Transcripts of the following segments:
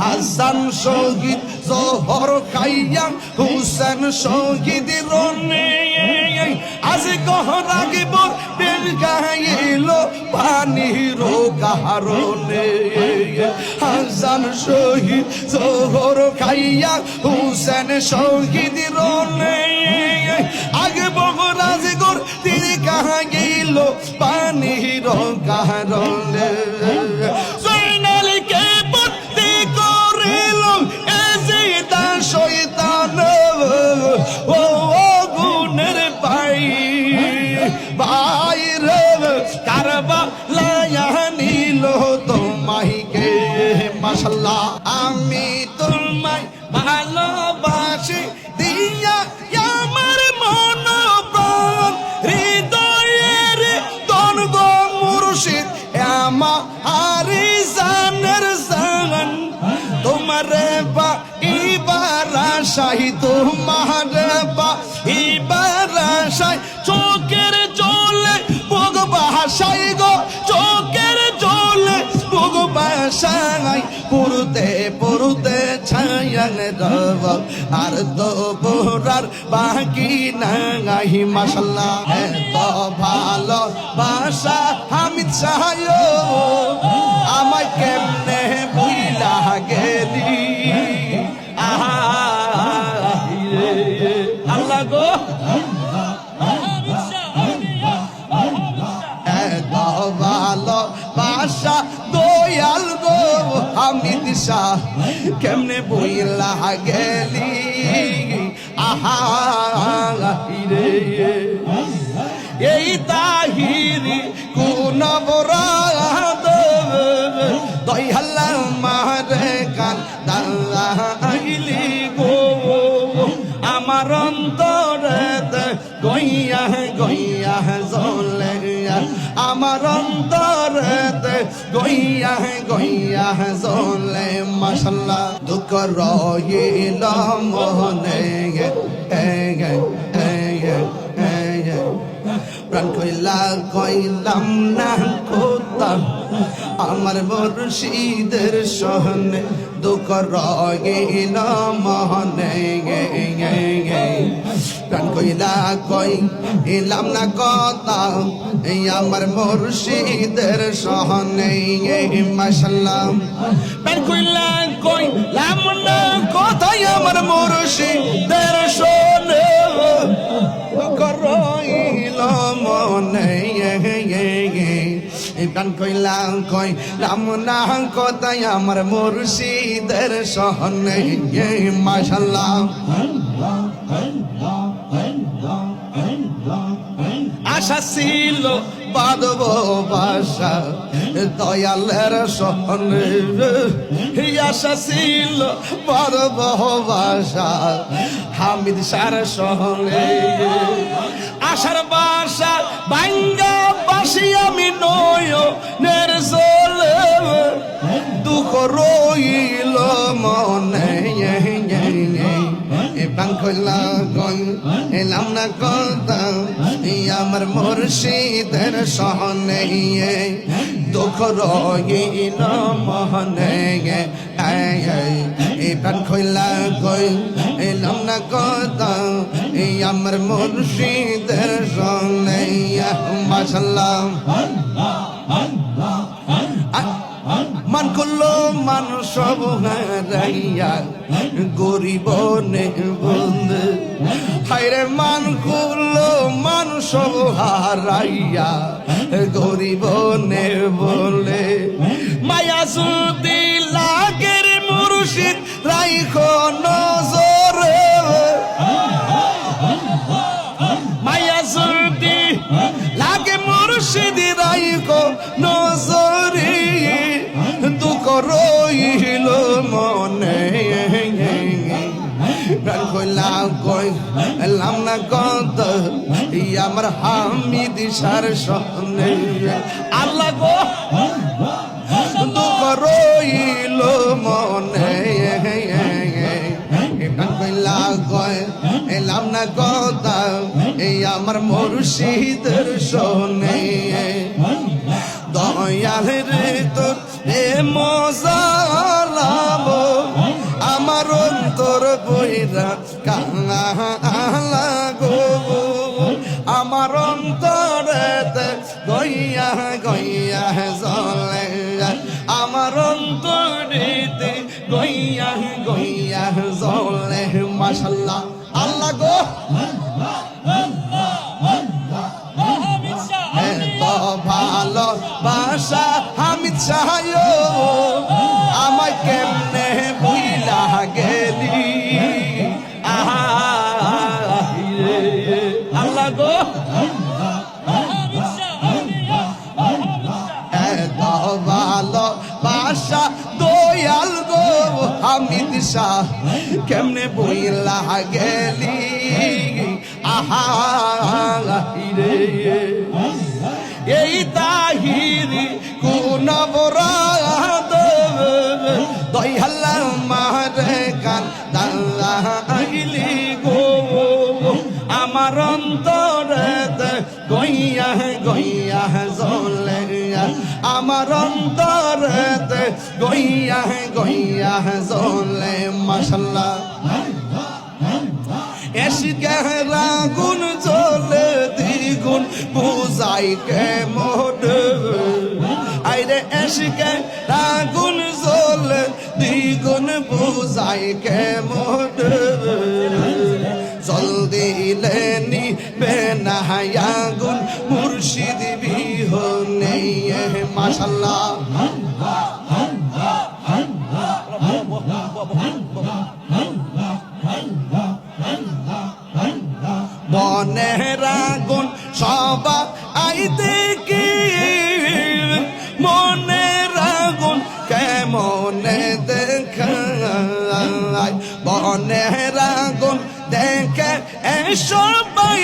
হাসান শহীদ জোহর খাইয়া হুসেন শহীদ রনে আজ গহরাগিব বেল গাইল পানির কারণে হাসান শহীদ জোহর খাইয়া হুসেন শহীদ রনে আগে বহরাজ গোর তীর গাইল পানির কারণে জয়নালকে বন্দি করিল এজিদা শয়তান ও গুণের ভাই ভাই রে কারবালায় নিল তোমাইকে মাশাআল্লাহ আমি তোমায় ভালোবাসি দিয়া আমার মন প্রাণ হৃদয়ের তনগ মুর্শিদ আমার জানের জান তোমারে বা ইবারা শাহি তোমারে বা ইবারা শাহি চোখের জলে বুক বাসাই গো চোখের জলে বুক বাসাই পুরুতে পুরুতে ছায়াং রব আর তো পুরার বাকি নাই মাশাআল্লাহ এত ভালো বাসা হামিদ সাহায় আমায় কেমনে ভুইলা গেলি আল্লাহ গো এত ভালো বাসা দয়াল গো হামিদ শাহ কেমনে বইলা গেলি আহা রে এই তাহিরি কোন বরাদ দয়াল মারে কান দাইলি গো আমার অন্তরে গইয়া গইয়া জ্বলে আমার অন্তরে গইয়া গইয়া জ্বলে মাশাআল্লাহ দুঃখ রহিল মনে প্রাণ কইলাম না কোথা আমার মুর্শিদের সহনে দুঃখ রহিল মনে প্রাণ কইলাম না কথা আমার মুর্শিদের সহনে মাশাআল্লাহ প্রাণ কইলাম না কথা আমার মুর্শিদের সহনে দুঃখ রহিল মনে প্রাণ কইলাম না কথাই আমার মুর্শিদের সহনে মাশাআল্লাহ আশা ছিল বাদব বাসা দয়ালের সহনে আশা ছিল বাদব বাসা হামিদ শাহর সহনে আশার বাসা ভাঙ্গা বাসি আমি নয়নের জলে দুঃখ রইল মনে প্রাণ কইলাম না কথা আমার মুর্শিদের সহনে দুঃখ রইল মনে প্রাণ কইলাম না কথা আমার মুর্শিদের সহনে মাশাআল্লাহ মান করলো মানুষ সব হারাইয়া গরিব নে বন্ধু হায়রে মান করলো মানুষ সব হারাইয়া গরিব নে বলে মায়া যদি লাগের মুর্শিদ রাইখো নজরে মায়া যদি লাগে মুর্শিদ রাইখো নজরে দুঃখ রইল মনে কইলাম না কত আমার হামিদ শাহর সহনে আল্লাহ গো দুঃখ রইল মনে কইলাম না কথা আমার মুর্শিদের সহনে দয়াল রে তোর মজা লাভ গইয়া গইয়া জলে মাশাল্লাহ আল্লাহ গো এত ভালো বাসা আমি চাইও আমায় কেমনে ভুইলা গেলি আল্লাহ গো এত ভালো বাসা দয়াল গো আমি দিশা কেমনে ভুইলা গেলি আহা রে এই তাহিরি কোন বরাদ দয়াল মারে কান দাইলি গো আমার অন্তরে গইয়া গইয়া জ্বলে আমার অন্তরে গইয়া গইয়া জ্বলে মাশাল্লাহ এশকের আগুন জ্বলে দ্বিগুণ বুঝাই কেমন আইরে এশকের আগুন জ্বলে দ্বিগুণ বুঝাই কেমন জল দিলে নিবে না আগুন মুর্শিদ বিহনে মাশাল্লাহ মনের আগুন সবা আইতে কি মনের আগুন কেমনে দেখায় মনের আগুন দেখে সবাই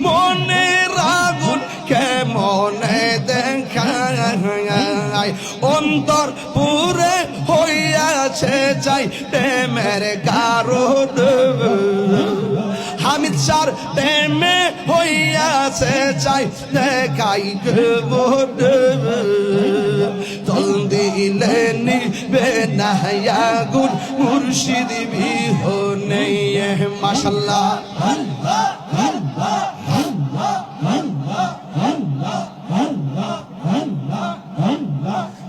মনের আগুন কেমনে দেখায় অন্তর পুরে হইয়াছে চাই প্রেমের কারণ হামিদ সার প্রেমে হইয়াছে চাই দেখাই জল দিলে নিবে না আগুন মুর্শিদ বিহনে মাশাল্লাহ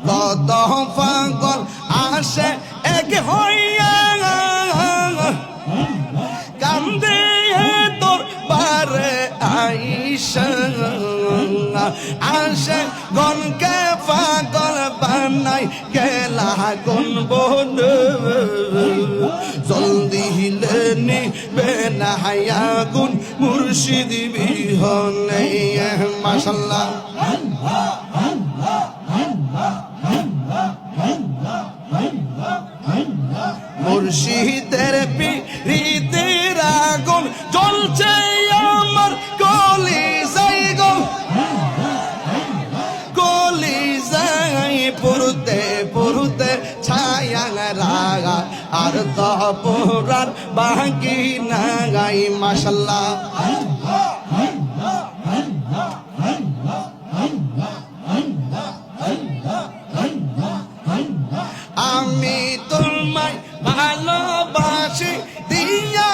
কত পাগল আসে এক হইয়া কান্দে তোর পারে আইসা আসে গনকে পাগল বানাই গেলা গুন বন জলদি হিলে নিবে না আগুন মুর্শিদ বিহনে মাশাল্লাহ মুর্শিদের পিরিতের আগুন জ্বলছে আমার কলিজায় গো কলিজায় পুরুতে পুরুতে ছায়া রাগা আর তো পুরার বাকি নাগাই মাশাল্লাহ আমি তোমায় ভালোবাসি দিয়া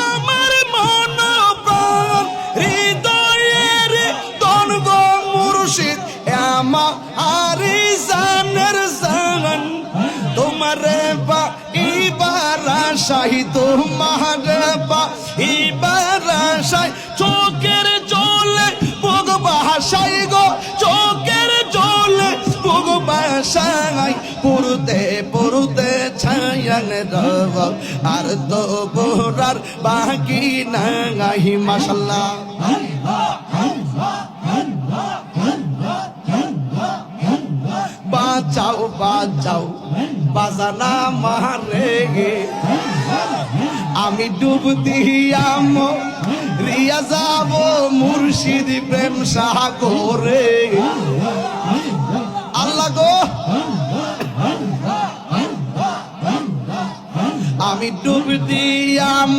আমার মন প্রাণ হৃদয়ের দনগ মুর্শিদ আমার জানের জান তোমারে বা ইবার আশাই তোমারে বা ইবার আশাই চোখের জলে বুক ভাসাই গো চোখের জলে বুক ভাসাই পুরুতে পুরুতে ছায়ান রব আর তো পুরার বাকি নাই মাশাল্লাহ বাঁচাও বাঁচাও বাজানা মারে আমি ডুব দিয়াম রিয়া যাব মুর্শিদ প্রেম সাগরে আল্লাহ গো আমি ডুব দিয়াম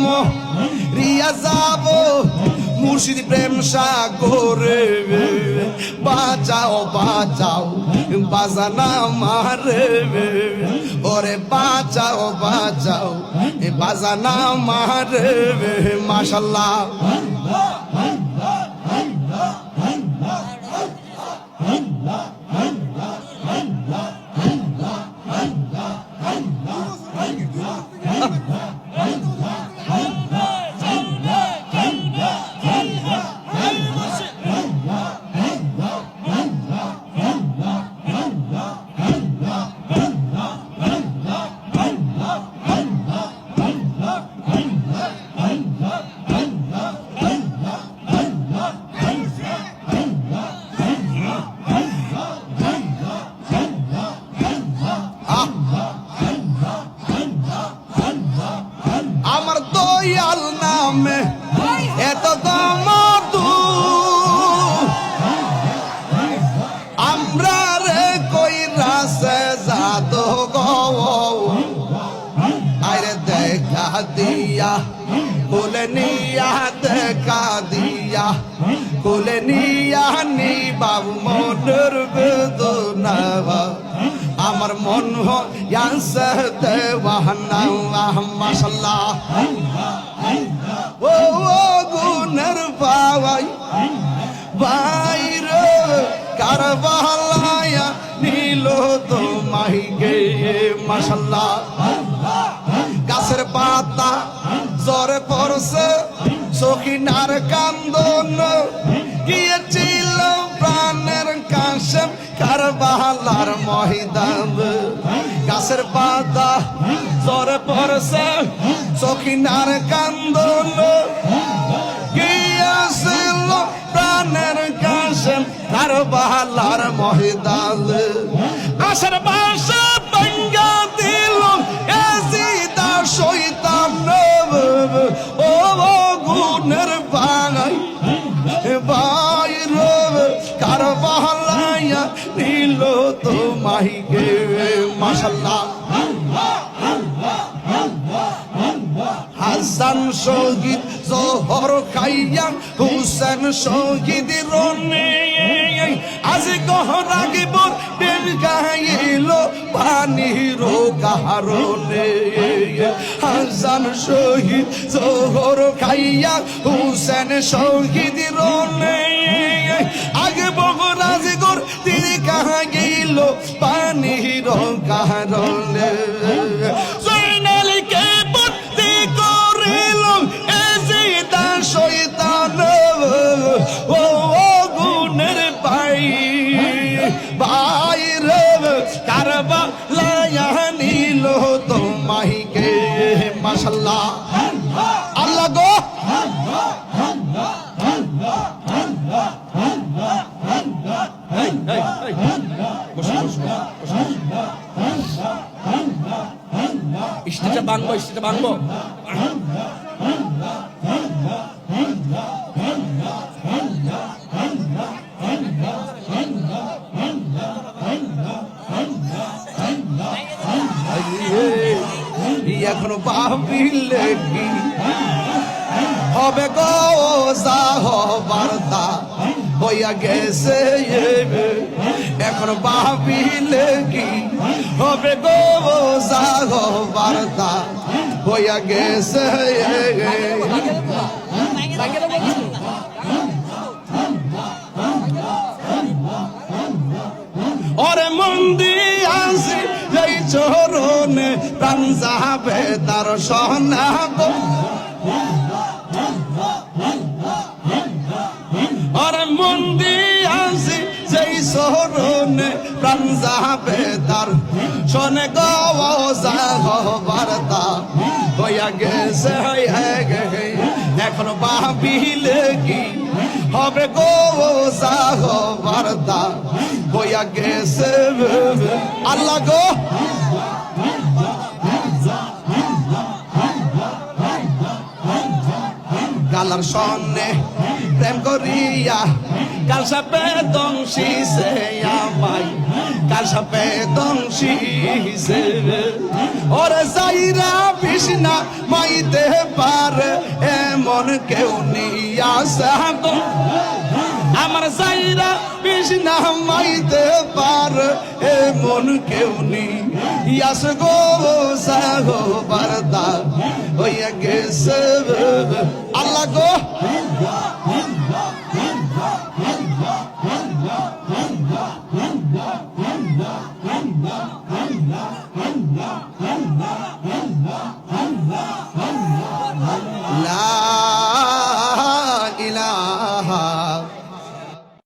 রিয়া যাব মুর্শিদ প্রেম সাগরে বাঁচাও বাঁচাও বাজানা মারে ওরে বাঁচাও বাঁচাও বাজানা মারে মাশাল্লাহ কোলে নিয়া দেখা দিয়া কোলে নিয়া নি বাবু মনের বেদনা আমার মন হইয়াছে দেওয়ানা মাশাআল্লাহ ও গুনের পাওয়াই বাইরে কারবালায়া নীল তোমায় গে মাশাআল্লাহ গাছের পাতা জ্বরে পড়ছে সখিনার কান্দন গিয়েছিল প্রাণের কাশেম কারবালার ময়দান গাছের পাতা জ্বরে পড়ছে সখিনার কান্দন গিয়েছিল প্রাণের কাশেম কারবালার ময়দান আশার বাসা ভাঙ্গা দিল এজিদা শয়তান ও গুনের ভাঙাই বাইরে কারবালায়া নীল তোমায় গে মাশাআল্লাহ হাসান শহীদ জোহর খাইয়া হুসেন শহীদ রনে আজ গহর রাগিব প্রেম গাইল পানির কারণে হাসান শহীদ জোহর খাইয়া হুসেন শহীদ রনে আগে বগরাজ গোর তিনি গাইল পানির কারণে জয়নালকে শয়তান ও গুনের ভাই বাইরে কারবালায়া নীল তোমায় গে মাশাআল্লাহ আল্লাহ গো ইস্তিটা বাংবো এখনো ভাবিলে কি হবে গো বার্তা হইয়া গেছে এখনো ভাবিলে কি হবে গো বার্তা হইয়া গেছে ওরে মন্দি আসি এই চরণে প্রাণ যাবে তার সহনাব ওরে মন্দি আসি যেই চরণে প্রাণ যাবে তার শোনে বার্তা হইয়া গেছে এখন ভাবিলে কি হবে গো বার্তা হইয়া গেছে আল্লাহ গো গালার সন্নে প্রেম করিয়া কাল সাপে দংশিছে আমায় কাল সাপে দংশিছে ওরে যাইরা বিষ্ণা মাইতে পারে এমন কেউ নিয়া সাগো আমার যাইরা বিষ্ণা মাইতে পারে এমন কেউ নিয়াস গো সাগো বারদা হইয়া গেছে আল্লাহ গো